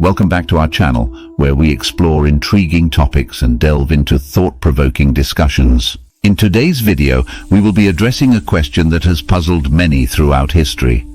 Welcome back to our channel, where we explore intriguing topics and delve into thought-provoking discussions. In today's video, we will be addressing a question that has puzzled many throughout history.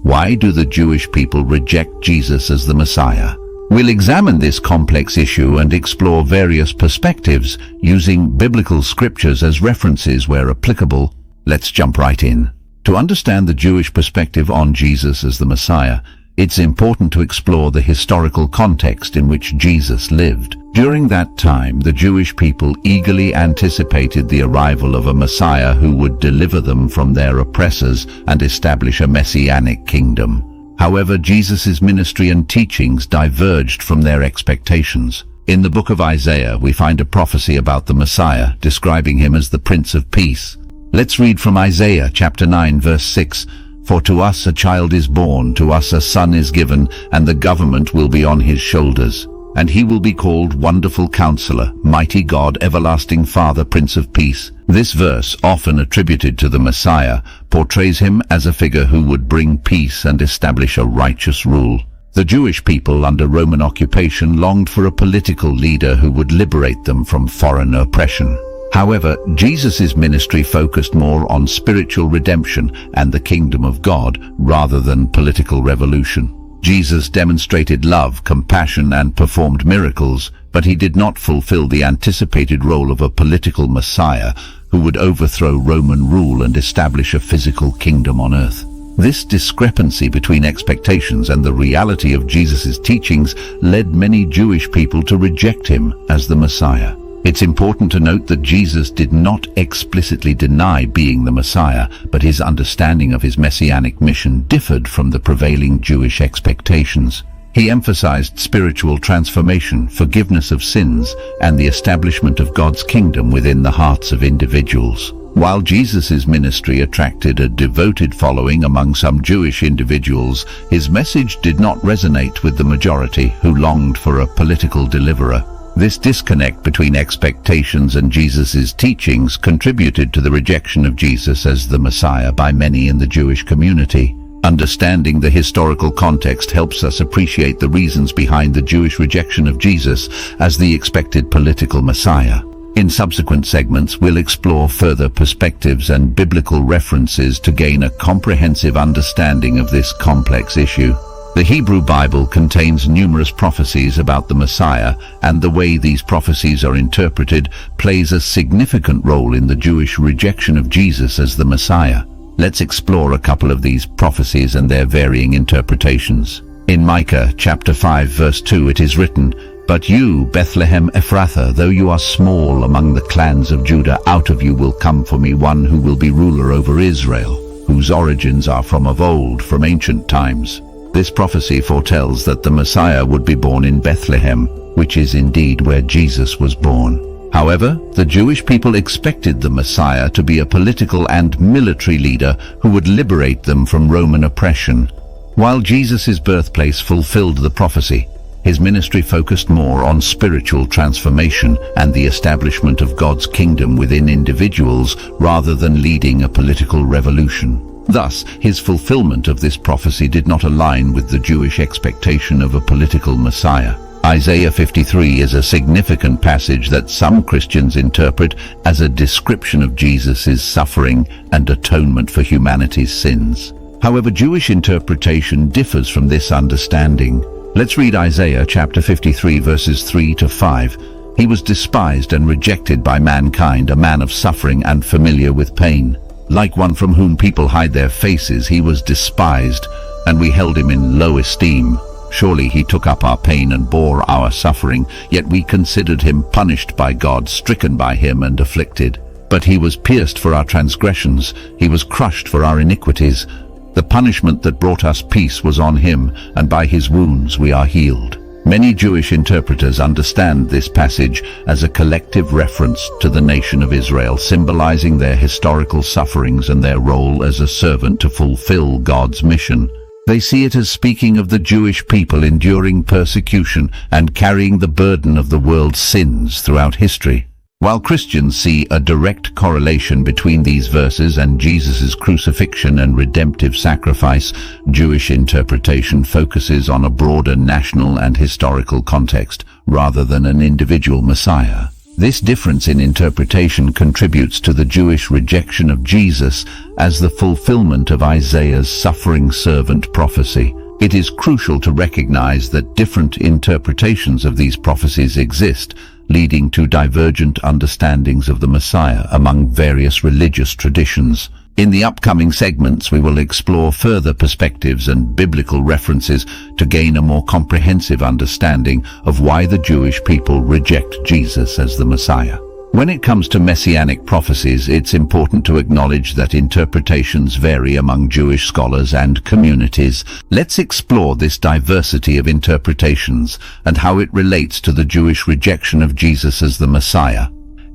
Why do the Jewish people reject Jesus as the Messiah? We'll examine this complex issue and explore various perspectives, using biblical scriptures as references where applicable. Let's jump right in. To understand the Jewish perspective on Jesus as the Messiah, it's important to explore the historical context in which Jesus lived. During that time, the Jewish people eagerly anticipated the arrival of a Messiah who would deliver them from their oppressors and establish a Messianic kingdom. However, Jesus' ministry and teachings diverged from their expectations. In the book of Isaiah, we find a prophecy about the Messiah, describing him as the Prince of Peace. Let's read from Isaiah chapter 9, verse 6. For to us a child is born, to us a son is given, and the government will be on his shoulders. And he will be called Wonderful Counselor, Mighty God, Everlasting Father, Prince of Peace. This verse, often attributed to the Messiah, portrays him as a figure who would bring peace and establish a righteous rule. The Jewish people under Roman occupation longed for a political leader who would liberate them from foreign oppression. However, Jesus' ministry focused more on spiritual redemption and the kingdom of God rather than political revolution. Jesus demonstrated love, compassion, and performed miracles, but he did not fulfill the anticipated role of a political Messiah who would overthrow Roman rule and establish a physical kingdom on earth. This discrepancy between expectations and the reality of Jesus' teachings led many Jewish people to reject him as the Messiah. It's important to note that Jesus did not explicitly deny being the Messiah, but his understanding of his messianic mission differed from the prevailing Jewish expectations. He emphasized spiritual transformation, forgiveness of sins, and the establishment of God's kingdom within the hearts of individuals. While Jesus' ministry attracted a devoted following among some Jewish individuals, his message did not resonate with the majority who longed for a political deliverer. This disconnect between expectations and Jesus' teachings contributed to the rejection of Jesus as the Messiah by many in the Jewish community. Understanding the historical context helps us appreciate the reasons behind the Jewish rejection of Jesus as the expected political Messiah. In subsequent segments, we'll explore further perspectives and biblical references to gain a comprehensive understanding of this complex issue. The Hebrew Bible contains numerous prophecies about the Messiah, and the way these prophecies are interpreted plays a significant role in the Jewish rejection of Jesus as the Messiah. Let's explore a couple of these prophecies and their varying interpretations. In Micah chapter 5 verse 2 it is written, But you, Bethlehem Ephrathah, though you are small among the clans of Judah, out of you will come for me one who will be ruler over Israel, whose origins are from of old, from ancient times. This prophecy foretells that the Messiah would be born in Bethlehem, which is indeed where Jesus was born. However, the Jewish people expected the Messiah to be a political and military leader who would liberate them from Roman oppression. While Jesus' birthplace fulfilled the prophecy, his ministry focused more on spiritual transformation and the establishment of God's kingdom within individuals rather than leading a political revolution. Thus, his fulfillment of this prophecy did not align with the Jewish expectation of a political Messiah. Isaiah 53 is a significant passage that some Christians interpret as a description of Jesus' suffering and atonement for humanity's sins. However, Jewish interpretation differs from this understanding. Let's read Isaiah chapter 53 verses 3 to 5. He was despised and rejected by mankind, a man of suffering and familiar with pain. Like one from whom people hide their faces, he was despised, and we held him in low esteem. Surely he took up our pain and bore our suffering, yet we considered him punished by God, stricken by him and afflicted. But he was pierced for our transgressions, he was crushed for our iniquities. The punishment that brought us peace was on him, and by his wounds we are healed. Many Jewish interpreters understand this passage as a collective reference to the nation of Israel, symbolizing their historical sufferings and their role as a servant to fulfill God's mission. They see it as speaking of the Jewish people enduring persecution and carrying the burden of the world's sins throughout history. While Christians see a direct correlation between these verses and Jesus' crucifixion and redemptive sacrifice, Jewish interpretation focuses on a broader national and historical context rather than an individual Messiah. This difference in interpretation contributes to the Jewish rejection of Jesus as the fulfillment of Isaiah's suffering servant prophecy. It is crucial to recognize that different interpretations of these prophecies exist, leading to divergent understandings of the Messiah among various religious traditions. In the upcoming segments, we will explore further perspectives and biblical references to gain a more comprehensive understanding of why the Jewish people reject Jesus as the Messiah. When it comes to Messianic prophecies, it's important to acknowledge that interpretations vary among Jewish scholars and communities. Let's explore this diversity of interpretations and how it relates to the Jewish rejection of Jesus as the Messiah.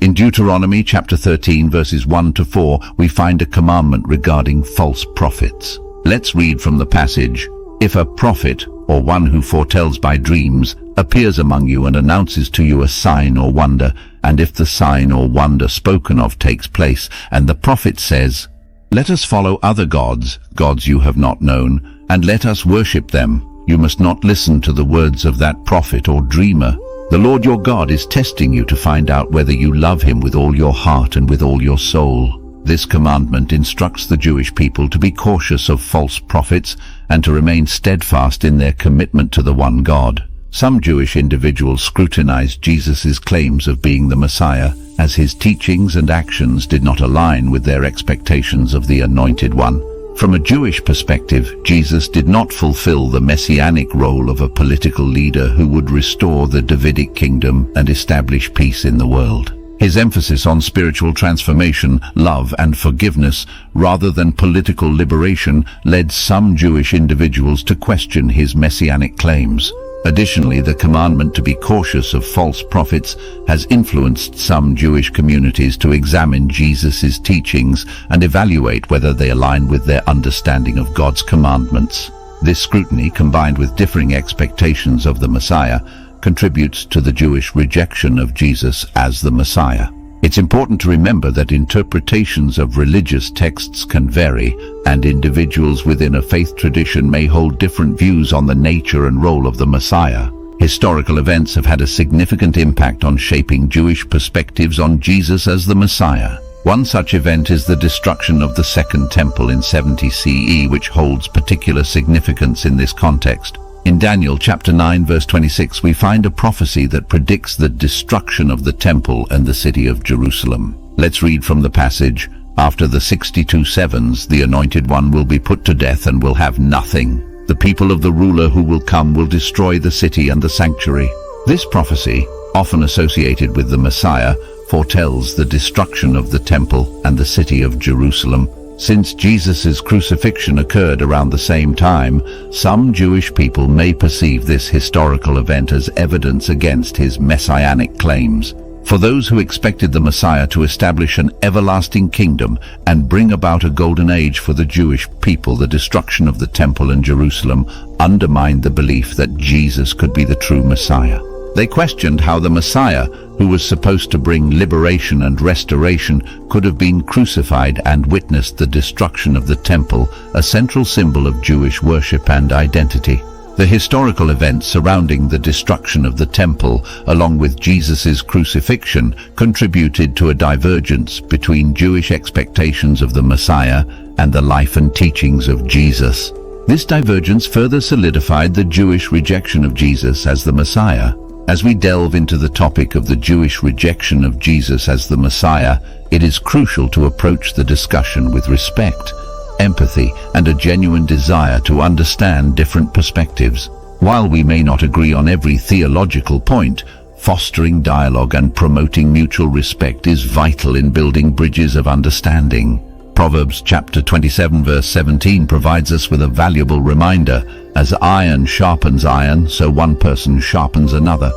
In Deuteronomy chapter 13 verses 1 to 4, we find a commandment regarding false prophets. Let's read from the passage. If a prophet, or one who foretells by dreams, appears among you and announces to you a sign or wonder, and if the sign or wonder spoken of takes place, and the prophet says, "Let us follow other gods, gods you have not known, and let us worship them," you must not listen to the words of that prophet or dreamer. The Lord your God is testing you to find out whether you love him with all your heart and with all your soul. This commandment instructs the Jewish people to be cautious of false prophets and to remain steadfast in their commitment to the one God. Some Jewish individuals scrutinized Jesus' claims of being the Messiah, as his teachings and actions did not align with their expectations of the Anointed One. From a Jewish perspective, Jesus did not fulfill the messianic role of a political leader who would restore the Davidic kingdom and establish peace in the world. His emphasis on spiritual transformation, love and forgiveness, rather than political liberation, led some Jewish individuals to question his messianic claims. Additionally, the commandment to be cautious of false prophets has influenced some Jewish communities to examine Jesus' teachings and evaluate whether they align with their understanding of God's commandments. This scrutiny, combined with differing expectations of the Messiah, contributes to the Jewish rejection of Jesus as the Messiah. It's important to remember that interpretations of religious texts can vary, and individuals within a faith tradition may hold different views on the nature and role of the Messiah. Historical events have had a significant impact on shaping Jewish perspectives on Jesus as the Messiah. One such event is the destruction of the Second Temple in 70 CE, which holds particular significance in this context. In Daniel chapter 9 verse 26, we find a prophecy that predicts the destruction of the temple and the city of Jerusalem. Let's read from the passage. After the 62 sevens, the Anointed One will be put to death and will have nothing. The people of the ruler who will come will destroy the city and the sanctuary. This prophecy, often associated with the Messiah, foretells the destruction of the temple and the city of Jerusalem. Since Jesus' crucifixion occurred around the same time, some Jewish people may perceive this historical event as evidence against his messianic claims. For those who expected the Messiah to establish an everlasting kingdom and bring about a golden age for the Jewish people, the destruction of the temple in Jerusalem undermined the belief that Jesus could be the true Messiah. They questioned how the Messiah, who was supposed to bring liberation and restoration, could have been crucified and witnessed the destruction of the temple, a central symbol of Jewish worship and identity. The historical events surrounding the destruction of the temple, along with Jesus' crucifixion, contributed to a divergence between Jewish expectations of the Messiah and the life and teachings of Jesus. This divergence further solidified the Jewish rejection of Jesus as the Messiah. As we delve into the topic of the Jewish rejection of Jesus as the Messiah, it is crucial to approach the discussion with respect, empathy, and a genuine desire to understand different perspectives. While we may not agree on every theological point, fostering dialogue and promoting mutual respect is vital in building bridges of understanding. Proverbs chapter 27 verse 17 provides us with a valuable reminder. As iron sharpens iron, so one person sharpens another.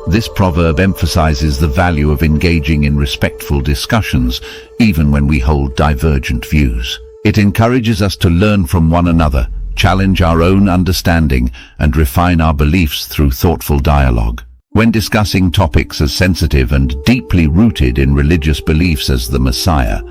This proverb emphasizes the value of engaging in respectful discussions, even when we hold divergent views. It encourages us to learn from one another, challenge our own understanding, and refine our beliefs through thoughtful dialogue. When discussing topics as sensitive and deeply rooted in religious beliefs as the Messiah,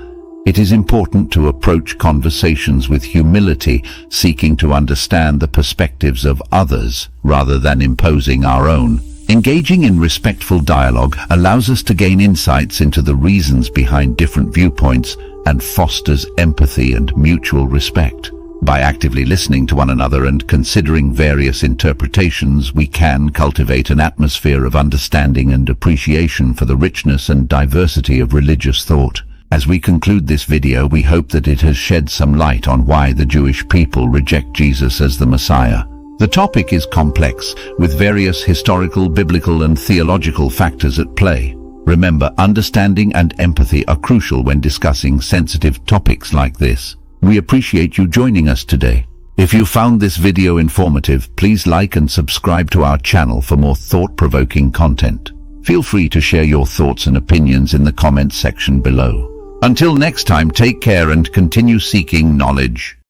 it is important to approach conversations with humility, seeking to understand the perspectives of others rather than imposing our own. Engaging in respectful dialogue allows us to gain insights into the reasons behind different viewpoints and fosters empathy and mutual respect. By actively listening to one another and considering various interpretations, we can cultivate an atmosphere of understanding and appreciation for the richness and diversity of religious thought. As we conclude this video, we hope that it has shed some light on why the Jewish people reject Jesus as the Messiah. The topic is complex, with various historical, biblical, and theological factors at play. Remember, understanding and empathy are crucial when discussing sensitive topics like this. We appreciate you joining us today. If you found this video informative, please like and subscribe to our channel for more thought-provoking content. Feel free to share your thoughts and opinions in the comments section below. Until next time, take care and continue seeking knowledge.